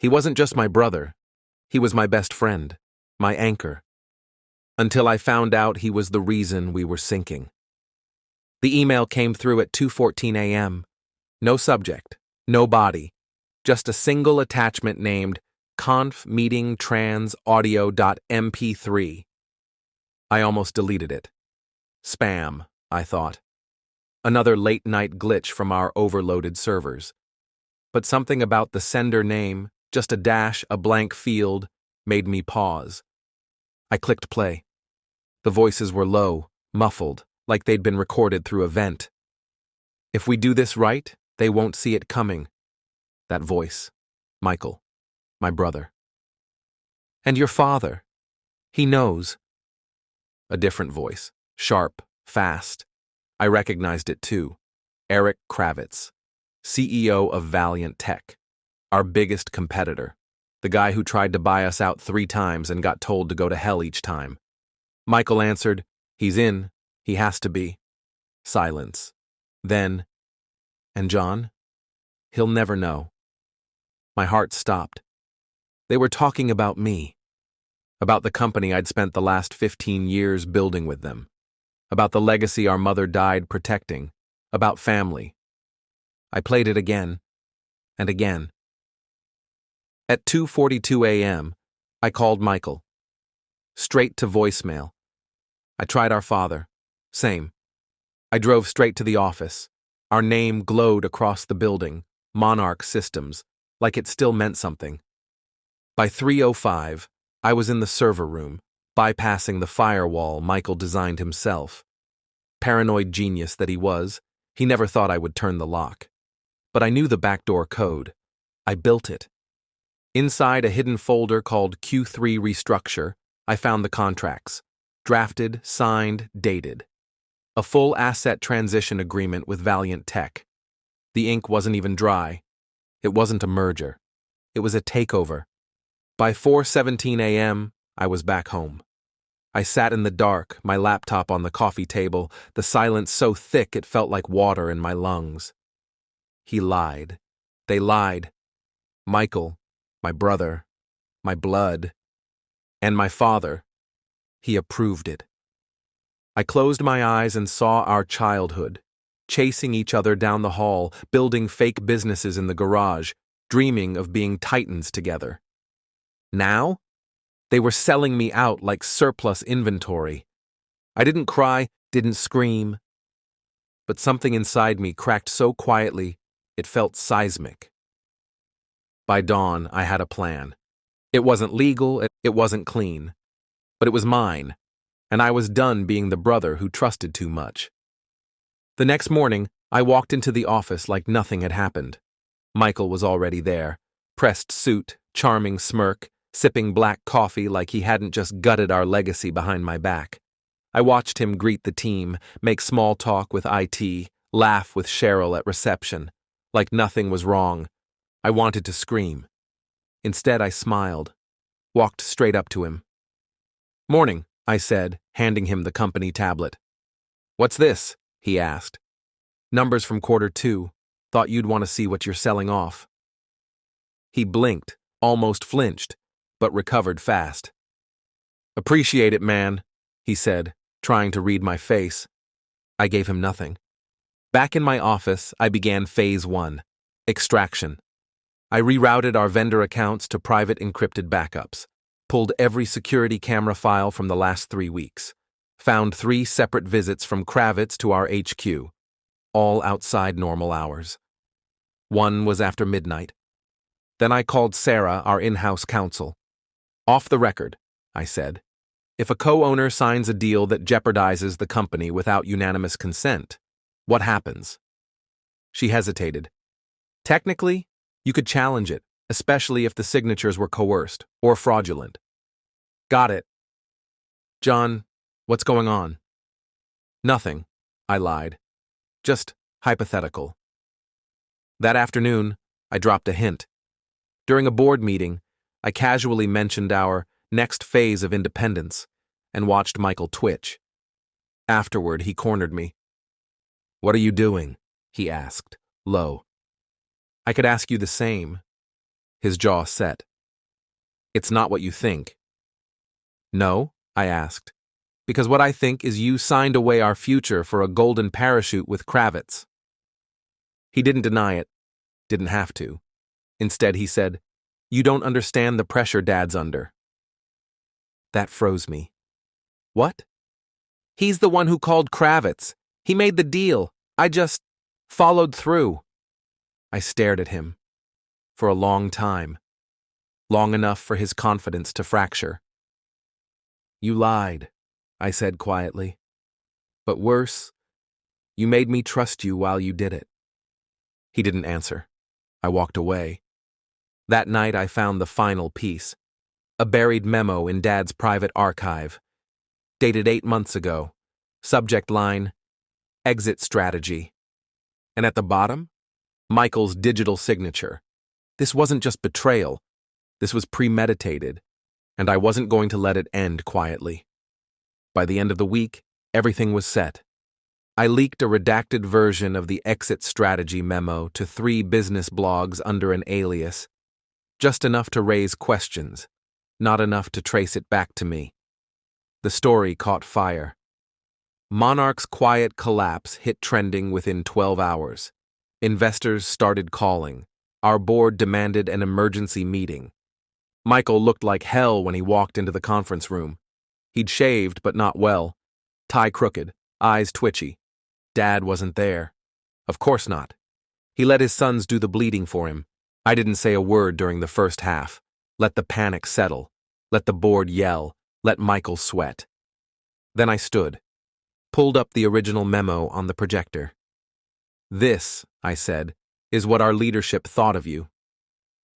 He wasn't just my brother. He was my best friend, my anchor. Until I found out he was the reason we were sinking. The email came through at 2:14 a.m. No subject, no body, just a single attachment named conf meeting trans audio.mp3. I almost deleted it. Spam, I thought. Another late-night glitch from our overloaded servers. But something about the sender name, just a dash, a blank field, made me pause. I clicked play. The voices were low, muffled, like they'd been recorded through a vent. If we do this right, they won't see it coming. That voice. Michael. My brother. And your father. He knows. A different voice. Sharp, fast. I recognized it too. Eric Kravitz, CEO of Valiant Tech. Our biggest competitor. The guy who tried to buy us out 3 times and got told to go to hell each time. Michael answered, "He's in. He has to be." Silence. Then, "And John? He'll never know." My heart stopped. They were talking about me. About the company I'd spent the last 15 years building with them. About the legacy our mother died protecting. About family. I played it again. And again. At 2:42 a.m., I called Michael. Straight to voicemail. I tried our father. Same. I drove straight to the office. Our name glowed across the building, Monarch Systems, like it still meant something. By 3:05, I was in the server room, bypassing the firewall Michael designed himself. Paranoid genius that he was, he never thought I would turn the lock. But I knew the backdoor code. I built it. Inside a hidden folder called Q3 Restructure, I found the contracts. Drafted, signed, dated. A full asset transition agreement with Valiant Tech. The ink wasn't even dry. It wasn't a merger. It was a takeover. By 4:17 a.m., I was back home. I sat in the dark, my laptop on the coffee table, the silence so thick it felt like water in my lungs. He lied. They lied. Michael, my brother, my blood, and my father. He approved it. I closed my eyes and saw our childhood, chasing each other down the hall, building fake businesses in the garage, dreaming of being titans together. Now, they were selling me out like surplus inventory. I didn't cry, didn't scream, but something inside me cracked so quietly it felt seismic. By dawn, I had a plan. It wasn't legal, it wasn't clean, but it was mine, and I was done being the brother who trusted too much. The next morning, I walked into the office like nothing had happened. Michael was already there, pressed suit, charming smirk, sipping black coffee like he hadn't just gutted our legacy behind my back. I watched him greet the team, make small talk with IT, laugh with Cheryl at reception, like nothing was wrong. I wanted to scream. Instead, I smiled, walked straight up to him. "Morning," I said, handing him the company tablet. "What's this?" he asked. "Numbers from Q2. Thought you'd want to see what you're selling off." He blinked, almost flinched, but recovered fast. "Appreciate it, man," he said, trying to read my face. I gave him nothing. Back in my office, I began phase 1, extraction. I rerouted our vendor accounts to private encrypted backups, pulled every security camera file from the last 3 weeks, found 3 separate visits from Kravitz to our HQ, all outside normal hours. One was after midnight. Then I called Sarah, our in-house counsel. "Off the record," I said. "If a co-owner signs a deal that jeopardizes the company without unanimous consent, what happens?" She hesitated. "Technically, you could challenge it, especially if the signatures were coerced or fraudulent." "Got it." "John, what's going on?" "Nothing," I lied. "Just hypothetical." That afternoon, I dropped a hint. During a board meeting, I casually mentioned our next phase of independence and watched Michael twitch. Afterward, he cornered me. "What are you doing?" he asked, low. "I could ask you the same." His jaw set. It's not what you think. No, I asked, because what I think is you signed away our future for a golden parachute with Kravitz. He didn't deny it, didn't have to. Instead, he said, "You don't understand the pressure Dad's under." That froze me. What? He's the one who called Kravitz. He made the deal. I just followed through. I stared at him. For a long time. Long enough for his confidence to fracture. You lied, I said quietly. But worse, you made me trust you while you did it. He didn't answer. I walked away. That night I found the final piece. A buried memo in Dad's private archive. Dated 8 months ago. Subject line, exit strategy. And at the bottom, Michael's digital signature. This wasn't just betrayal. This was premeditated, and I wasn't going to let it end quietly. By the end of the week, everything was set. I leaked a redacted version of the exit strategy memo to 3 business blogs under an alias. Just enough to raise questions, not enough to trace it back to me. The story caught fire. Monarch's quiet collapse hit trending within 12 hours. Investors started calling. Our board demanded an emergency meeting. Michael looked like hell when he walked into the conference room. He'd shaved, but not well. Tie crooked, eyes twitchy. Dad wasn't there. Of course not. He let his sons do the bleeding for him. I didn't say a word during the first half. Let the panic settle. Let the board yell. Let Michael sweat. Then I stood. Pulled up the original memo on the projector. This, I said, is what our leadership thought of you.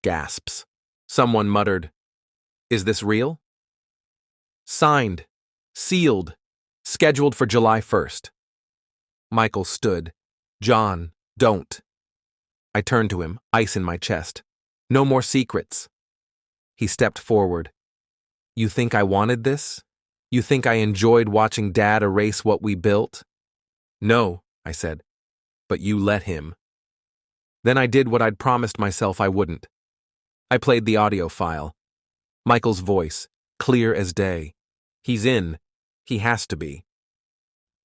Gasps. Someone muttered, "Is this real?" Signed. Sealed. Scheduled for July 1st. Michael stood. "John, don't." I turned to him, ice in my chest. "No more secrets." He stepped forward. "You think I wanted this? You think I enjoyed watching Dad erase what we built?" "No," I said, "but you let him." Then I did what I'd promised myself I wouldn't. I played the audio file. Michael's voice, clear as day. He's in. He has to be.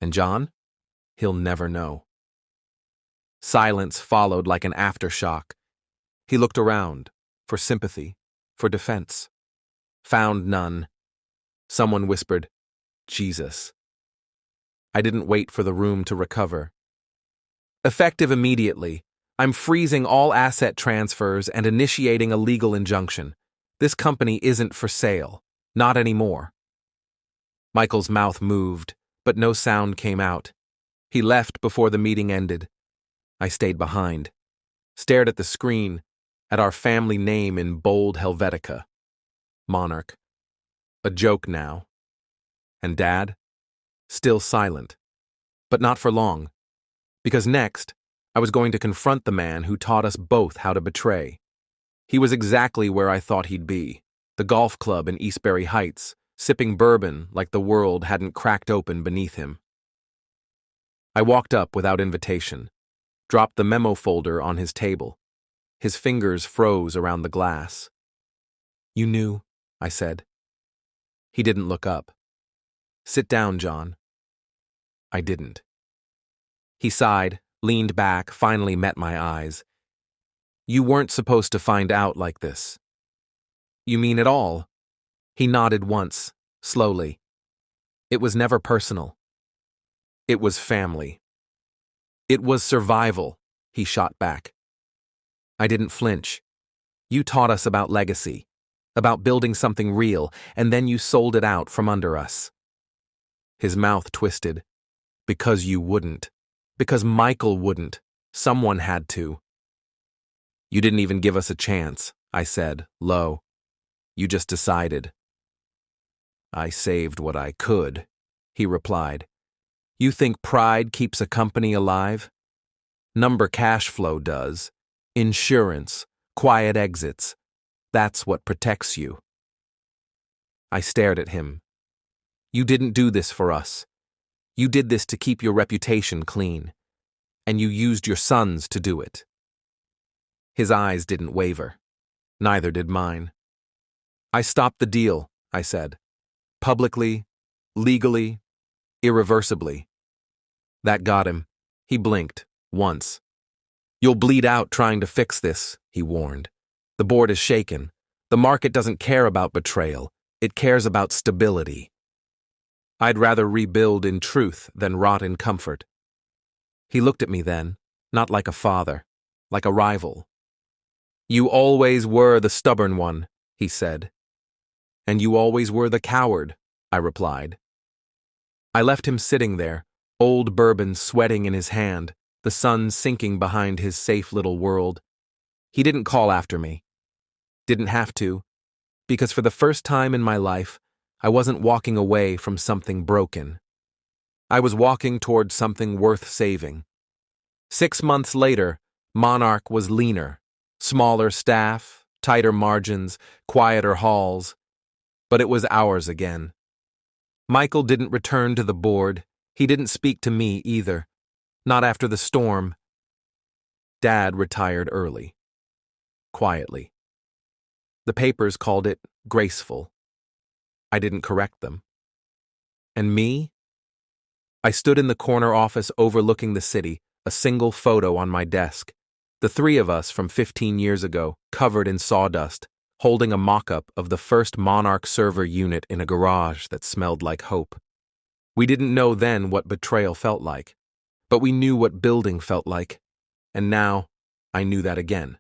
And John? He'll never know. Silence followed like an aftershock. He looked around, for sympathy, for defense. Found none. Someone whispered, "Jesus." I didn't wait for the room to recover. Effective immediately, I'm freezing all asset transfers and initiating a legal injunction. This company isn't for sale. Not anymore. Michael's mouth moved, but no sound came out. He left before the meeting ended. I stayed behind. Stared at the screen, at our family name in bold Helvetica. Monarch. A joke now. And Dad? Still silent. But not for long. Because next, I was going to confront the man who taught us both how to betray. He was exactly where I thought he'd be, the golf club in Eastbury Heights, sipping bourbon like the world hadn't cracked open beneath him. I walked up without invitation, dropped the memo folder on his table. His fingers froze around the glass. "You knew," I said. He didn't look up. "Sit down, John." I didn't. He sighed, leaned back, finally met my eyes. "You weren't supposed to find out like this." "You mean it all?" He nodded once, slowly. "It was never personal. It was family. It was survival," he shot back. I didn't flinch. "You taught us about legacy, about building something real, and then you sold it out from under us." His mouth twisted. "Because you wouldn't. Because Michael wouldn't. Someone had to." "You didn't even give us a chance," I said, low. "You just decided." "I saved what I could," he replied. "You think pride keeps a company alive? Number cash flow does. Insurance, quiet exits. That's what protects you." I stared at him. "You didn't do this for us. You did this to keep your reputation clean. And you used your sons to do it." His eyes didn't waver. Neither did mine. I stopped the deal, I said. Publicly, legally, irreversibly. That got him. He blinked, once. You'll bleed out trying to fix this, he warned. The board is shaken. The market doesn't care about betrayal. It cares about stability. I'd rather rebuild in truth than rot in comfort. He looked at me then, not like a father, like a rival. You always were the stubborn one, he said. And you always were the coward, I replied. I left him sitting there, old bourbon sweating in his hand, the sun sinking behind his safe little world. He didn't call after me. Didn't have to, because for the first time in my life, I wasn't walking away from something broken. I was walking toward something worth saving. 6 months later, Monarch was leaner, smaller staff, tighter margins, quieter halls, but it was ours again. Michael didn't return to the board. He didn't speak to me either. Not after the storm. Dad retired early. Quietly. The papers called it graceful. I didn't correct them. And me? I stood in the corner office overlooking the city, a single photo on my desk. The three of us from 15 years ago, covered in sawdust, holding a mock-up of the first Monarch server unit in a garage that smelled like hope. We didn't know then what betrayal felt like, but we knew what building felt like, and now I knew that again.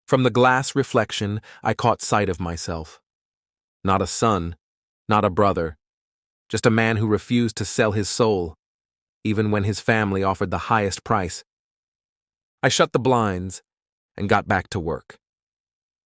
From the glass reflection, I caught sight of myself. Not a son, not a brother, just a man who refused to sell his soul, even when his family offered the highest price. I shut the blinds and got back to work.